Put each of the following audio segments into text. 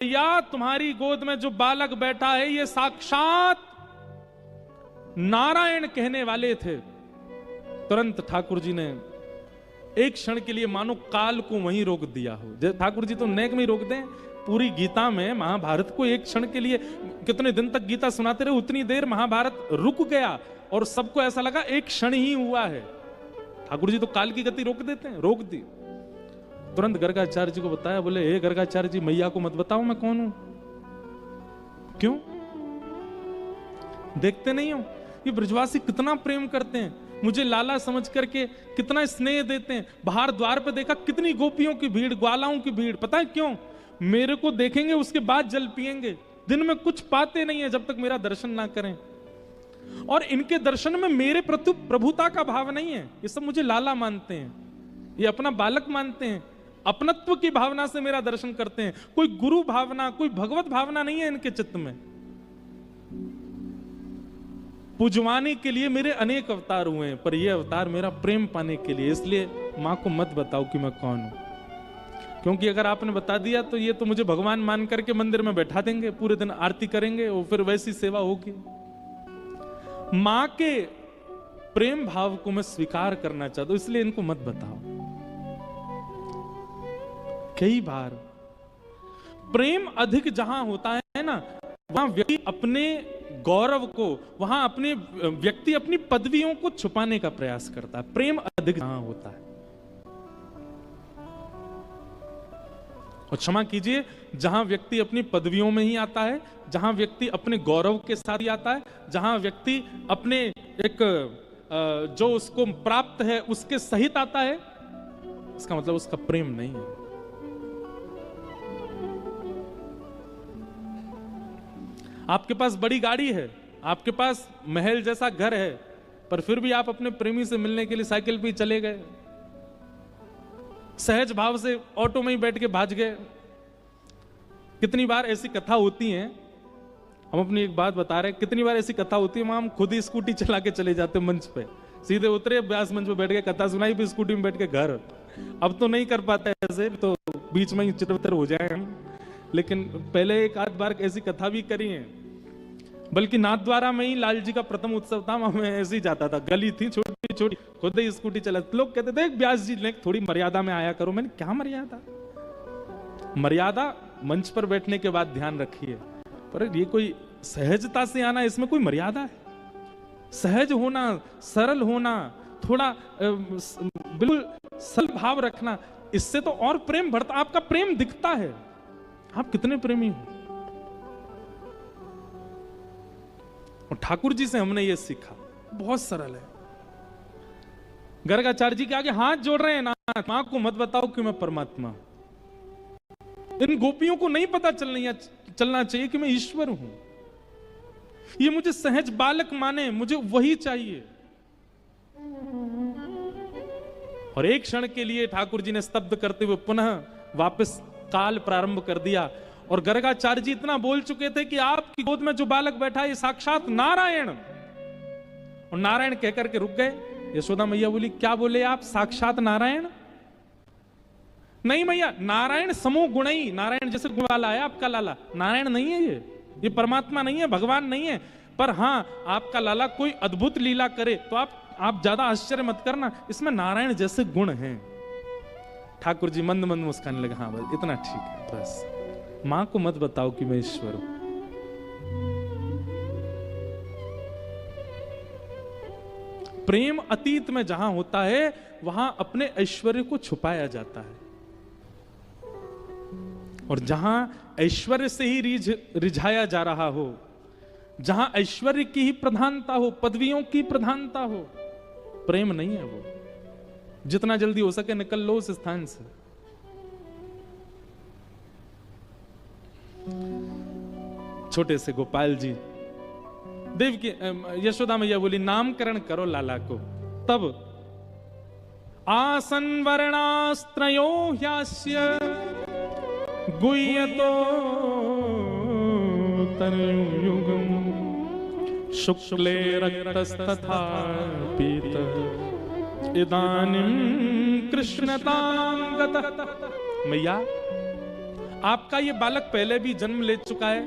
या तुम्हारी गोद में जो बालक बैठा है ये साक्षात नारायण कहने वाले थे। तुरंत ठाकुर जी ने एक क्षण के लिए मानो काल को वहीं रोक दिया हो। ठाकुर जी तो नेक में ही रोक दें। पूरी गीता में महाभारत को एक क्षण के लिए, कितने दिन तक गीता सुनाते रहे उतनी देर महाभारत रुक गया और सबको ऐसा लगा एक क्षण ही हुआ है। ठाकुर जी तो काल की गति रोक देते हैं, रोक दी। तुरंत गर्गाचार्य जी को बताया, बोले हे गर्गाचार्य जी, मैया को मत बताओ मैं कौन हूं। क्यों देखते नहीं हो ये ब्रजवासी कितना प्रेम करते हैं, मुझे लाला समझ करके कितना स्नेह देते हैं। बाहर द्वार पे देखा कितनी गोपियों की भीड़, ग्वालाओं की भीड़। पता है क्यों? मेरे को देखेंगे उसके बाद जल पिएंगे। दिन में कुछ पाते नहीं है जब तक मेरा दर्शन ना करें। और इनके दर्शन में मेरे प्रति प्रभुता का भाव नहीं है। ये सब मुझे लाला मानते हैं, ये अपना बालक मानते हैं, अपनत्व की भावना से मेरा दर्शन करते हैं। कोई गुरु भावना, कोई भगवत भावना नहीं है इनके चित्त में। पूजवाने के लिए मेरे अनेक अवतार हुए हैं, पर यह अवतार मेरा प्रेम पाने के लिए। इसलिए मां को मत बताओ कि मैं कौन हूं, क्योंकि अगर आपने बता दिया तो ये तो मुझे भगवान मान करके मंदिर में बैठा देंगे, पूरे दिन आरती करेंगे और फिर वैसी सेवा होगी। मां के प्रेम भाव को मैं स्वीकार करना चाहता हूं, इसलिए इनको मत बताओ। कई बार प्रेम अधिक जहां होता है ना, वहां व्यक्ति अपने गौरव को, वहां अपने व्यक्ति अपनी पदवियों को छुपाने का प्रयास करता है। प्रेम अधिक जहां होता है, और क्षमा कीजिए, जहां व्यक्ति अपनी पदवियों में ही आता है, जहां व्यक्ति अपने गौरव के साथ ही आता है, जहां व्यक्ति अपने एक जो उसको प्राप्त है उसके सहित आता है, इसका मतलब उसका प्रेम नहीं है। आपके पास बड़ी गाड़ी है, आपके पास महल जैसा घर है, पर फिर भी आप अपने प्रेमी से मिलने के लिए साइकिल पे चले गए, सहज भाव से ऑटो में ही बैठ के भाग गए। कितनी बार ऐसी कथा होती है, हम अपनी एक बात बता रहे हैं, कितनी बार ऐसी कथा होती है वहां हम खुद ही स्कूटी चला के चले जाते मंच पे, सीधे उतरे व्यास मंच पे बैठ के कथा सुनाई, फिर स्कूटी में बैठ के घर। अब तो नहीं कर पाते ऐसे, तो बीच में ही चित्रतर हो जाए हम, लेकिन पहले एक आध बार ऐसी कथा भी करी है। बल्कि नाथद्वारा में ही लाल जी का प्रथम उत्सव था, मैं ऐसे ही जाता था, गली थी छोटी छोटी, खुद ही स्कूटी चला। लोग कहते थे व्यास जी ने थोड़ी मर्यादा में आया करो। मैंने क्या मर्यादा, मर्यादा मंच पर बैठने के बाद ध्यान रखिए, पर ये कोई सहजता से आना, इसमें कोई मर्यादा है? सहज होना, सरल होना, थोड़ा बिल्कुल सरल भाव रखना, इससे तो और प्रेम बढ़ता, आपका प्रेम दिखता है, आप कितने प्रेमी हो। और ठाकुर जी से हमने ये सीखा, बहुत सरल है। गर्गाचार्य जी के आगे हाथ जोड़ रहे हैं ना, मां को मत बताओ कि मैं परमात्मा। इन गोपियों को नहीं पता चलना चाहिए कि मैं ईश्वर हूं। ये मुझे सहज बालक माने, मुझे वही चाहिए। और एक क्षण के लिए ठाकुर जी ने स्तब्ध करते हुए पुनः वापस काल प्रारंभ कर दिया। और गर्गाचार्य जी इतना बोल चुके थे कि आपकी गोद में जो बालक बैठा है ये साक्षात नारायण। और नारायण कहकर के रुक गए। यशोदा मैया बोली, क्या बोले आप, साक्षात नारायण? नहीं मैया, नारायण समो गुणई, नारायण जैसे गुण वाला है आपका लाला, नारायण नहीं है ये परमात्मा नहीं है, भगवान नहीं है। पर हां, आपका लाला कोई अद्भुत लीला करे तो आप ज्यादा आश्चर्य मत करना, इसमें नारायण जैसे गुण हैं। ठाकुर जी मंद मंद मुस्काने लगे, हाँ बस इतना ठीक है, बस मां को मत बताओ कि मैं ईश्वर हूं। प्रेम अतीत में जहां होता है वहां अपने ऐश्वर्य को छुपाया जाता है, और जहां ऐश्वर्य से ही रिझाया जा रहा हो, जहां ऐश्वर्य की ही प्रधानता हो, पदवियों की प्रधानता हो, प्रेम नहीं है वो। जितना जल्दी हो सके निकल लो उस स्थान से। छोटे से गोपाल जी, देव की यशोदा मैया बोली, नामकरण करो लाला को। तब आसन वर्णास्त्रयो ह्यास्य गुह्यतो तनुयुगम शुक्ले रक्तस्तथा पीत इदानीं कृष्णतां गतः। मैया आपका ये बालक पहले भी जन्म ले चुका है,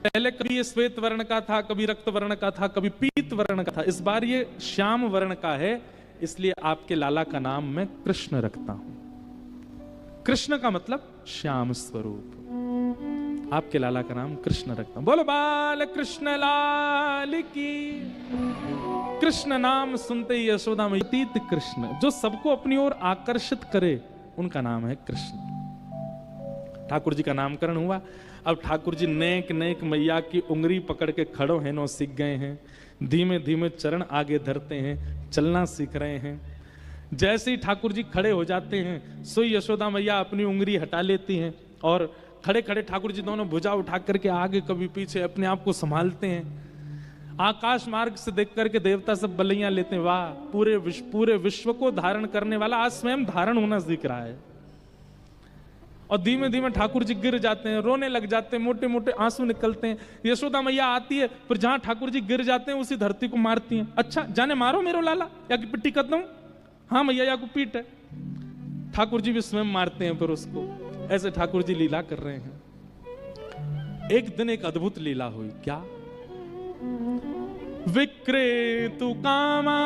पहले कभी ये श्वेत वर्ण का था, कभी रक्त वर्ण का था, कभी पीत वर्ण का था, इस बार ये श्याम वर्ण का है, इसलिए आपके लाला का नाम मैं कृष्ण रखता हूं। कृष्ण का मतलब श्याम स्वरूप, आपके लाला का नाम कृष्ण रखता हूं। बोलो बाल कृष्ण लाल की। कृष्ण नाम सुनते ही यशोदा में तीत कृष्ण, जो सबको अपनी ओर आकर्षित करे, उनका नाम है कृष्ण। ठाकुर जी का नामकरण हुआ। अब ठाकुर जी नेक नेक मैया की उंगली पकड़ के खड़ो हैं, नो सीख गए हैं, धीमे धीमे चरण आगे धरते हैं, चलना सीख रहे हैं। जैसे ही ठाकुर जी खड़े हो जाते हैं, सोई यशोदा मैया अपनी उंगली हटा लेती हैं और खड़े खड़े ठाकुर जी दोनों भुजा उठा करके आगे कभी पीछे अपने आप को संभालते हैं। आकाश मार्ग से देख करके देवता सब बलैया लेते हैं, वाह पूरे विश्व को धारण करने वाला आज स्वयं धारण होना सीख रहा है। और धीमे धीमे ठाकुर जी गिर जाते हैं, रोने लग जाते हैं, मोटे मोटे आंसू निकलते हैं। यशोदा मैया आती है, फिर जहां ठाकुर जी गिर जाते हैं उसी धरती को मारती हैं। अच्छा जाने मारो मेरो लाला, या की पिट्टी कर दूं? हाँ मैया, या को पीट है। ठाकुर जी भी स्वयं मारते हैं फिर उसको। ऐसे ठाकुर जी लीला कर रहे हैं। एक दिन एक अद्भुत लीला हुई। क्या? विक्रेतु कामा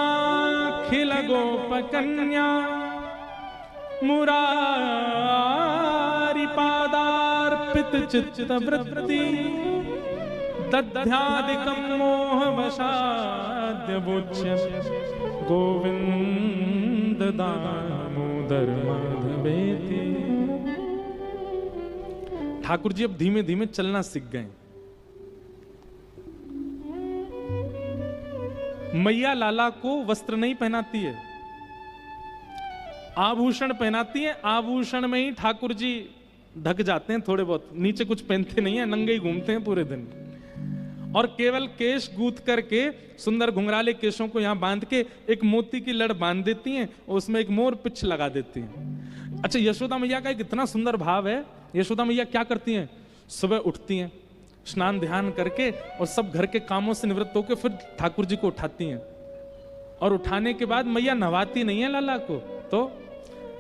खिल गोप कन्या मुरारी पादार्पित चित्त वृत्ति दध्यादिकं मोह वशाद्य बोच्य गोविंद दामोदर माधवेति। ठाकुर जी अब धीमे धीमे चलना सीख गए। मैया लाला को वस्त्र नहीं पहनाती है, आभूषण पहनाती है। आभूषण में ही ठाकुर जी ढक जाते हैं थोड़े बहुत, नीचे कुछ पहनते नहीं है, नंगे ही घूमते हैं पूरे दिन। और केवल केश गूंथ करके सुंदर घुंघराले केशों को यहां बांध के एक मोती की लड़ बांध देती हैं और उसमें एक मोर पिच लगा देती हैं। अच्छा, यशोदा मैया का एक इतना सुंदर भाव है। यशोदा मैया क्या करती हैं? सुबह उठती हैं, स्नान ध्यान करके और सब घर के कामों से निवृत्त होकर फिर ठाकुर जी को उठाती हैं। और उठाने के बाद मैया नहवाती नहीं है लाला को, तो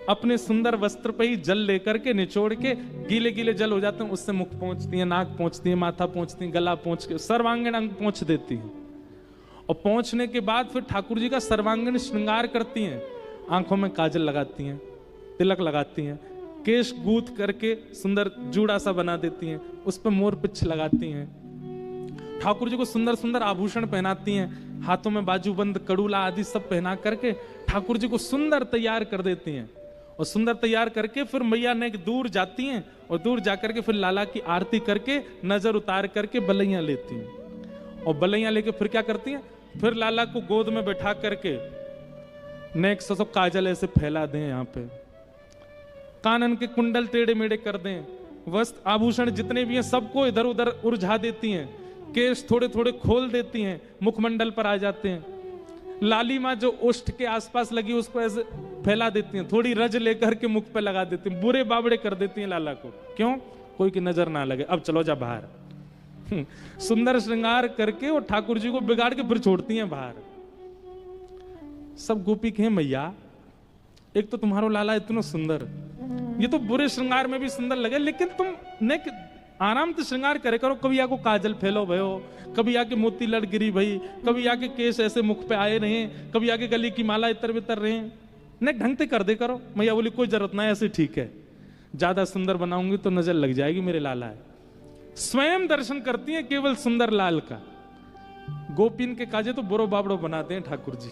अपने सुंदर वस्त्र पे ही जल लेकर के निचोड़ के, गीले गीले जल हो जाते हैं उससे मुख पोंछती हैं, नाक पोंछती हैं, माथा पोंछती हैं, गला पोंछ के सर्वांगीण अंग पोंछ देती हैं। और पोंछने के बाद फिर ठाकुर जी का सर्वांगीण श्रृंगार करती हैं। आंखों में काजल लगाती हैं, तिलक लगाती हैं, केश गूंथ करके सुंदर जूड़ा सा बना देती हैं, उस पर मोर पिच्छ लगाती हैं। ठाकुर जी को सुंदर सुंदर आभूषण पहनाती हैं, हाथों में बाजूबंद, कड़ूला आदि सब पहना करके ठाकुर जी को सुंदर तैयार कर देती हैं। और सुंदर तैयार करके फिर मैया ने दूर जाती हैं और दूर जाकर के फिर लाला की आरती करके नजर उतार करके बलैया लेती हैं। और बलैया लेके फिर क्या करती हैं? फिर लाला को गोद में बैठा करके नेक सो काजल ऐसे फैला दें, यहाँ पे कानन के कुंडल टेढ़े मेढ़े कर दें, वस्त्र आभूषण जितने भी हैं सबको इधर उधर उलझा देती हैं, केश थोड़े थोड़े खोल देती हैं, मुखमंडल पर आ जाते हैं। लालिमा जो ओष्ठ के आसपास लगी उसको ऐसे फैला देती हैं, थोड़ी रज लेकर के मुख पे लगा देती हैं, बुरे बाबड़े कर देती हैं लाला को। क्यों? कोई की नजर ना लगे। अब चलो जा बाहर। सुंदर श्रृंगार करके और ठाकुर जी को बिगाड़ के फिर छोड़ती हैं बाहर। सब गोपी कहें मैया, एक तो तुम्हारो लाला इतना सुंदर, ये तो बुरे श्रृंगार में भी सुंदर लगे, लेकिन तुम ने आराम से श्रृंगार करे करो। कभी आको काजल फैलो भयो, कभी आके मोती लड़ गिरी भई, कभी आके केस ऐसे मुख पे आए रहे, कभी आके गली की माला इतर बितर रहे, ने ढंग से कर दे करो। मैया बोली कोई जरूरत ना है, ऐसे ठीक है, ज्यादा सुंदर बनाऊंगी तो नजर लग जाएगी मेरे लाला है। स्वयं दर्शन करती है केवल सुंदर लाल का। गोपीन के काजे तो बुरो बाबड़ो बनाते हैं ठाकुर जी।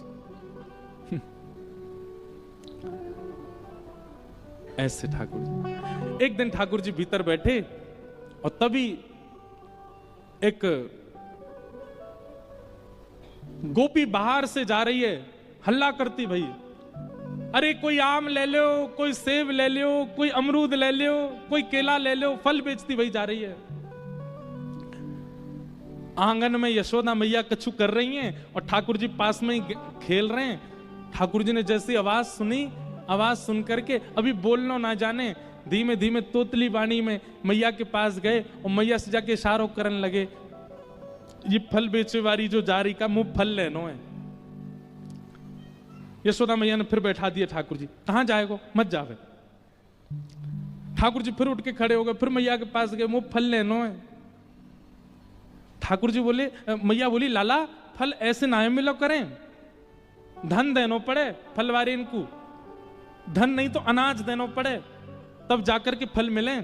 ऐसे ठाकुर जी। एक दिन ठाकुर जी भीतर बैठे और तभी एक गोपी बाहर से जा रही है, हल्ला करती भाई, अरे कोई आम ले लो, कोई सेब ले लो, कोई अमरूद ले लो, कोई केला ले लो, फल बेचती भाई जा रही है। आंगन में यशोदा मैया कछु कर रही हैं और ठाकुर जी पास में ही खेल रहे हैं। ठाकुर जी ने जैसी आवाज सुनी, आवाज सुन करके अभी बोलना ना जाने, धीमे धीमे तोतली वाणी में मैया के पास गए और मैया से जाके इशारों करने लगे, ये फल बेचे वाली जो जा रही का मुंह फल लेनो है। यशोदा मैया ने फिर बैठा दिया ठाकुर जी, कहां जाएगो, मत जावे। ठाकुर जी फिर उठ के खड़े हो गए, फिर मैया के पास गए, मुँह फल लेनो है। ठाकुर जी बोले, मैया बोली, लाला फल ऐसे ना मिलो करें, धन देनो पड़े फलवारी इनको, धन नहीं तो अनाज देनो पड़े, तब जाकर के फल मिले।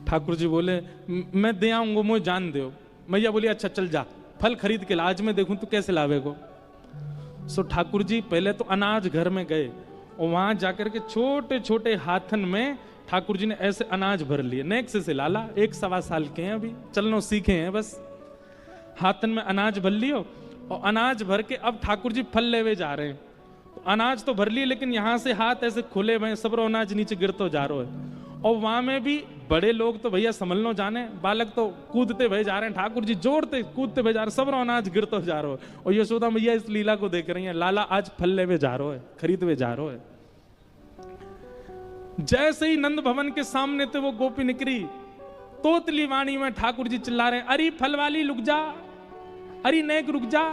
ठाकुर जी बोले, मैं दे आऊंगा, मुझे जान दो। मैया बोली, अच्छा चल जा, फल खरीद के ला, आज मैं देखूं तू कैसे लावेगो। सो ठाकुर जी पहले तो अनाज घर में गए, और वहां जाकर के छोटे छोटे हाथन में ठाकुर जी ने ऐसे अनाज भर लिए। नेक्स्ट से लाला 1-1.25 साल के हैं, अभी चलना सीखे हैं बस। हाथन में अनाज भर लियो, और अनाज भर के अब ठाकुर जी फल लेवे जा रहे हैं। तो अनाज तो भर लिए, लेकिन यहां से हाथ ऐसे खुले हुए, सब अनाज नीचे गिरते जा रहा है। और वहां में भी बड़े लोग तो भैया संभलनो जाने, बालक तो कूदते भय जा रहे हैं, ठाकुर जी जोड़ते कूदते भय जा रहे हैं, सब अनाज गिरते जा रहा है। और यशोदा मैया इस लीला को देख रही है, लाला आज फल लेवे जा रहा है, खरीदवे जा रहा है। जैसे ही नंद भवन के सामने थे वो गोपी निकली, तोतली वाणी में ठाकुर जी चिल्ला रहे हैं, अरे फल वाली रुक जा, अरे नेक रुक जा।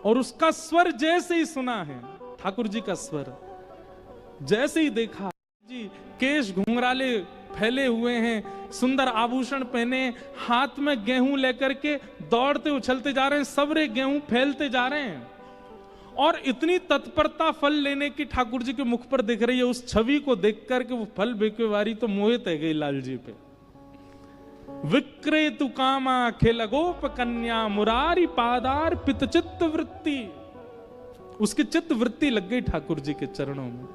और उसका स्वर जैसे ही सुना है, ठाकुर जी का स्वर, जैसे ही देखा जी केश घुंघराले फैले हुए हैं, सुंदर आभूषण पहने, हाथ में गेहूं लेकर के दौड़ते उछलते जा रहे हैं, सबरे गेहूं फैलते जा रहे हैं। और इतनी तत्परता फल लेने की ठाकुर जी के मुख पर दिख रही है। उस छवि को देख करके वो फल बेचनेवाली तो मोहित है गई लाल जी पे। विक्रेतु कामा खेल गोप कन्या मुरारी पादार पित चित्त वृत्ति, उसकी चित्त वृत्ति लग गई ठाकुर जी के चरणों में,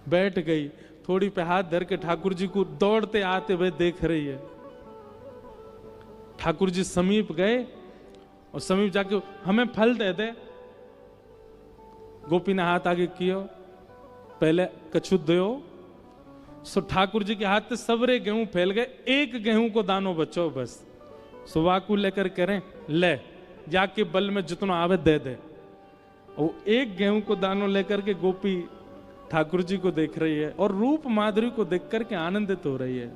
बैठ गई, थोड़ी पे हाथ धर के ठाकुर जी को दौड़ते आते हुए देख रही है। ठाकुर जी समीप गए और समीप जाके, हमें फल दे दे। गोपी ने हाथ आगे किया, पहले कछु दो। सो ठाकुर जी के हाथ से सबरे गेहूं फैल गए, एक गेहूं को दानो बचो बस। सुवाकू लेकर करें, ले जाके बल में जितना आवे दे दे। और एक गेहूं को दानो लेकर के गोपी ठाकुर जी को देख रही है और रूप माधुरी को देख करके आनंदित हो रही है।